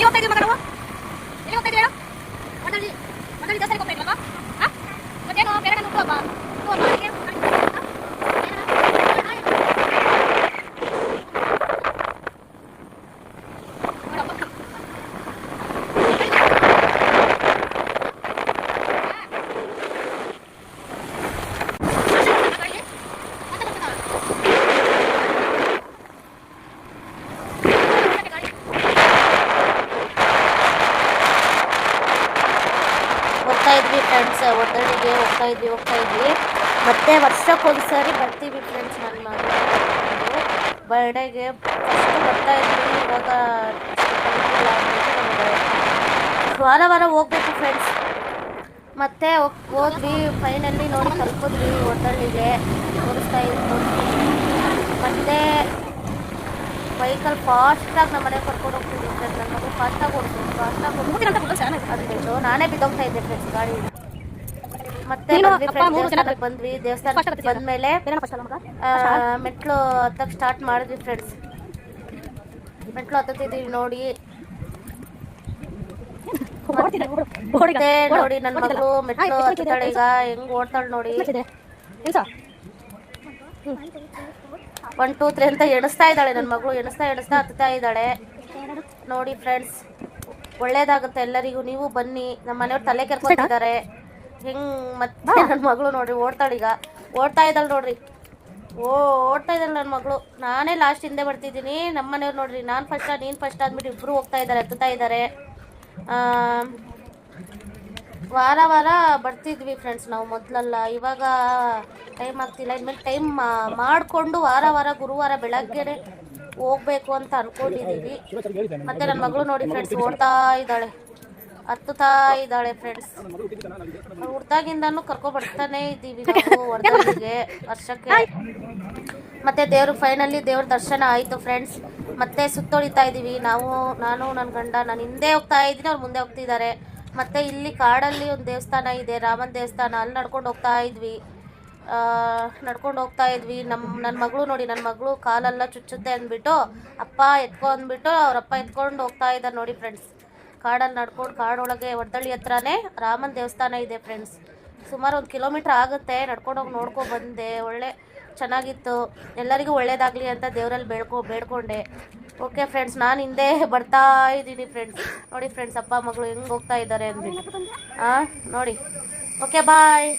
ಹೋಗ್ತಾ ಇದೀವಿ ಮಗ ನಾವು? ಎಲ್ಲಿ ಹೋಗ್ತಾ ಇದೀವಿ ಹೇಳು? ಮಂಡಳಿ ದೇವಸ್ಥಾನಕ್ಕೆ ಹೋಗ್ತಾ ಇದ್ವಲ್ವಾ? ಮತ್ತೇನು ಬೇರೆ ಹುಟ್ಟುಹಬ್ಬ ಹೋಗ್ತಾ ಇದ್ವಿ ಫ್ರೆಂಡ್ಸ್. ಒತ್ತಡಿಗೆ ಹೋಗ್ತಾ ಇದ್ವಿ. ಮತ್ತೆ ವರ್ಷಕ್ಕೊಂದ್ಸರಿ ಬರ್ತೀವಿ ಫ್ರೆಂಡ್ಸ್. ನನ್ನ ಮಗಳು ಬರ್ಡೇಗೆ ಫಸ್ಟ್ ಬರ್ತಾ ಇದ್ವಿ. ಇವಾಗ ವಾರ ಹೋಗ್ಬೇಕು ಫ್ರೆಂಡ್ಸ್. ಮತ್ತೆ ಹೋದ್ವಿ, ಫೈನಲ್ಲಿ ನೋಡಿ ತಲುಪಿದ್ವಿ ಒತ್ತಡಿಗೆ. ತೋರಿಸ್ತಾ ಇದ್ವಿ. ಮತ್ತೆ ವೆಹಿಕಲ್ ಫಾಸ್ಟಾಗಿ ನಮ್ಮ ಮನೆಗೆ ಕರ್ಕೊಂಡು ಹೋಗ್ತಿದ್ವಿ ಫ್ರೆಂಡ್ಸ್. ನನ್ನ ಮಗಳು ಫಾಸ್ಟಾಗಿ ಅಂದ್ಬಿಟ್ಟು ನಾನೇ ಬಿದ್ದೋಗ್ತಾ ಇದ್ದೆ ಫ್ರೆಂಡ್ಸ್ ಗಾಡಿ. ಮತ್ತೆ ಬಂದ್ವಿ. ದೇವಸ್ಥಾನಕ್ಕೆ ಬಂದ್ಮೇಲೆ ಮೆಟ್ಲು ಹತ್ತಕ್ಕೆ ಸ್ಟಾರ್ಟ್ ಮಾಡಿದ್ವಿ ಫ್ರೆಂಡ್ಸ್. ಮೆಟ್ಲು ಹತ್ತಿದ್ದೀವಿ ನೋಡಿ. ನೋಡಿ ನನ್ನ ಮಗಳು ಮೆಟ್ಲು ಹತ್ತಾಳೆ. ಈಗ ಹೆಂಗ್ ಓಡ್ತಾಳೆ ನೋಡಿ. 1 2 3 ಅಂತ ಎಣಿಸ್ತಾ ಇದ್ದಾಳೆ ನನ್ನ ಮಗಳು. ಎಣಿಸ್ತಾ ಹತ್ತಾ ಇದ್ದಾಳೆ ನೋಡಿ ಫ್ರೆಂಡ್ಸ್. ಒಳ್ಳೇದಾಗುತ್ತೆ ಎಲ್ಲರಿಗೂ. ನೀವು ಬನ್ನಿ. ನಮ್ಮ ಮನೆಯವ್ರು ತಲೆ ಕೆರ್ಕೊತಿದ್ದಾರೆ ಹೆಂಗ್. ಮತ್ತೆ ನನ್ನ ಮಗಳು ನೋಡ್ರಿ ಓಡ್ತಾ ಇದ್ದಾಳೆ ನೋಡ್ರಿ. ಓಡ್ತಾ ಇದ್ದಾಳೆ ನನ್ನ ಮಗಳು. ನಾನೇ ಲಾಸ್ಟ್ ಹಿಂದೆ ಬರ್ತಿದ್ದೀನಿ. ನಮ್ಮ ಮನೆಯವ್ರು ನೋಡ್ರಿ, ನಾನು ಫಸ್ಟ್ ನೀನು ಫಸ್ಟ್ ಅಂದ್ಬಿಟ್ಟು ಇಬ್ರು ಹೋಗ್ತಾ ಇದ್ದಾರೆ, ಹತ್ತುತ್ತಾ ಇದ್ದಾರೆ. ವಾರ ಬರ್ತಿದ್ವಿ ಫ್ರೆಂಡ್ಸ್ ನಾವು ಮೊದಲೆಲ್ಲ. ಇವಾಗ ಟೈಮ್ ಆಗ್ತಿಲ್ಲ. ಇನ್ಮೇಲೆ ಟೈಮ್ ಮಾಡಿಕೊಂಡು ವಾರ ಗುರುವಾರ ಬೆಳಗ್ಗೆನೆ ಹೋಗ್ಬೇಕು ಅಂತ ಅನ್ಕೊಂಡಿದ್ದೀವಿ. ಮತ್ತೆ ನನ್ನ ಮಗಳು ನೋಡಿ ಫ್ರೆಂಡ್ಸ್ ಓಡ್ತಾ ಇದ್ದಾಳೆ, ಹತ್ತುತ್ತಾ ಇದ್ದಾಳೆ ಫ್ರೆಂಡ್ಸ್. ಹುಡ್ದಾಗಿಂದನೂ ಕರ್ಕೊಬರ್ತಾನೆ ಇದ್ದೀವಿ ನಾವು ಹೊರಗಡೆಗೆ ವರ್ಷಕ್ಕೆ. ಮತ್ತೆ ಫೈನಲಿ ದೇವ್ರ ದರ್ಶನ ಆಯಿತು ಫ್ರೆಂಡ್ಸ್. ಮತ್ತೆ ಸುತ್ತೊಳಿತಾ ಇದ್ದೀವಿ ನಾನು ನನ್ನ ಗಂಡ. ನಾನು ಹಿಂದೆ ಹೋಗ್ತಾ ಇದ್ದೀನಿ, ಅವ್ರು ಮುಂದೆ ಹೋಗ್ತಿದ್ದಾರೆ. ಮತ್ತೆ ಇಲ್ಲಿ ಕಾಡಲ್ಲಿ ಒಂದು ದೇವಸ್ಥಾನ ಇದೆ, ರಾಮನ ದೇವಸ್ಥಾನ. ಅಲ್ಲಿ ನಡ್ಕೊಂಡು ಹೋಗ್ತಾ ಇದ್ವಿ. ನನ್ನ ಮಗಳು ನೋಡಿ, ನನ್ನ ಮಗಳು ಕಾಲೆಲ್ಲ ಚುಚ್ಚುತ್ತೆ ಅಂದ್ಬಿಟ್ಟು ಅಪ್ಪ ಎತ್ಕೊ ಅಂದ್ಬಿಟ್ಟು ಅವರಪ್ಪ ಎತ್ಕೊಂಡು ಹೋಗ್ತಾ ಇದ್ದಾರೆ ನೋಡಿ ಫ್ರೆಂಡ್ಸ್. ಕಾಡಲ್ಲಿ ನಡ್ಕೊಂಡು, ಕಾಡೊಳಗೆ ಒಡ್ದಳ್ಳಿ ಹತ್ರನೇ ರಾಮನ ದೇವಸ್ಥಾನ ಇದೆ ಫ್ರೆಂಡ್ಸ್. ಸುಮಾರು 1 ಕಿಲೋಮೀಟ್ರ್ ಆಗುತ್ತೆ. ನಡ್ಕೊಂಡೋಗಿ ನೋಡ್ಕೊಂಡು ಬಂದೆ. ಒಳ್ಳೆ ಚೆನ್ನಾಗಿತ್ತು. ಎಲ್ಲರಿಗೂ ಒಳ್ಳೇದಾಗಲಿ ಅಂತ ದೇವರಲ್ಲಿ ಬೇಡ್ಕೊಂಡೆ. ಓಕೆ ಫ್ರೆಂಡ್ಸ್, ನಾನು ಹಿಂದೆ ಬರ್ತಾ ಇದ್ದೀನಿ ಫ್ರೆಂಡ್ಸ್. ನೋಡಿ ಫ್ರೆಂಡ್ಸ್, ಅಪ್ಪ ಮಗಳು ಹೆಂಗೆ ಹೋಗ್ತಾ ಇದ್ದಾರೆ ಅಂದ್ಬಿಟ್ಟು ನೋಡಿ. ಓಕೆ ಬಾಯ್.